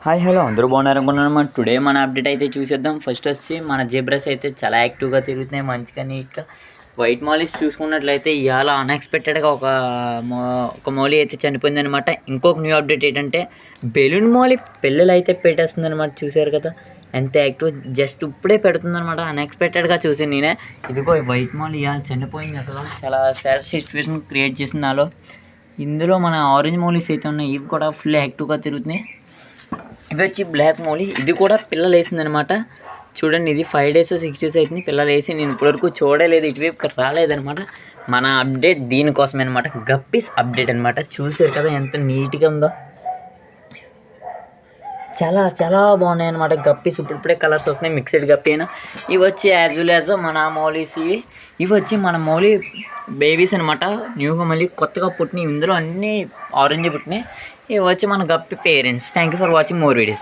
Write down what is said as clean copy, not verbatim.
Hi hello అందరూ బాగున్నారనుకున్నాను. Today మన update అయితే చూసేద్దాం. ఫస్ట్ వచ్చి మన జెబ్రాస్ అయితే చాలా యాక్టివ్గా తిరుగుతున్నాయి, మంచిగా నీట్గా. వైట్ మాలీస్ చూసుకున్నట్లయితే ఇవాళ అన్ఎక్స్పెక్టెడ్గా ఒక మౌలి అయితే చనిపోయిందనమాట. ఇంకొక న్యూ అప్డేట్ ఏంటంటే బెలూన్ మౌలి పిల్లలు అయితే పెట్టేస్తుంది అనమాట. చూసారు కదా ఎంత యాక్టివ్, జస్ట్ ఇప్పుడే పెడుతుందనమాట. అన్ఎక్స్పెక్టెడ్గా చూసి నేనే ఇదిగో వైట్ మాల్ ఇవాళ చనిపోయింది. అసలు చాలా సాడ్ సిచ్యువేషన్ క్రియేట్ చేసింది నాలో. ఇందులో మన ఆరెంజ్ మౌలీస్ అయితే ఉన్నాయి, ఇవి కూడా ఫుల్ యాక్టివ్గా తిరుగుతున్నాయి. ఇవి వచ్చి బ్లాక్ మౌలి, ఇది కూడా పిల్లలు వేసిందనమాట. చూడండి, ఇది 5 days 6 days అవుతుంది పిల్లలు వేసి. నేను ఇప్పటివరకు చూడలేదు, ఇటువైపు రాలేదనమాట. మన అప్డేట్ దీనికోసమే అనమాట, గప్పీస్ అప్డేట్ అనమాట. చూసారు కదా ఎంత నీట్గా ఉందో, చాలా చాలా బాగున్నాయి అనమాట గప్పీస్. ఇప్పుడిప్పుడే కలర్స్ వస్తున్నాయి, మిక్స్డ్ గప్పి అయినా. ఇవి వచ్చి యాజ్ వెల్ యాజ్ మన మౌలీస్. ఇవి వచ్చి మన మౌలి బేబీస్ అనమాట, న్యూగా మళ్ళీ కొత్తగా పుట్టినాయి. ఇందులో అన్నీ ఆరెంజ్ పుట్టినాయి. ఇవి వచ్చి మన guppy parents. Thank you for watching more videos.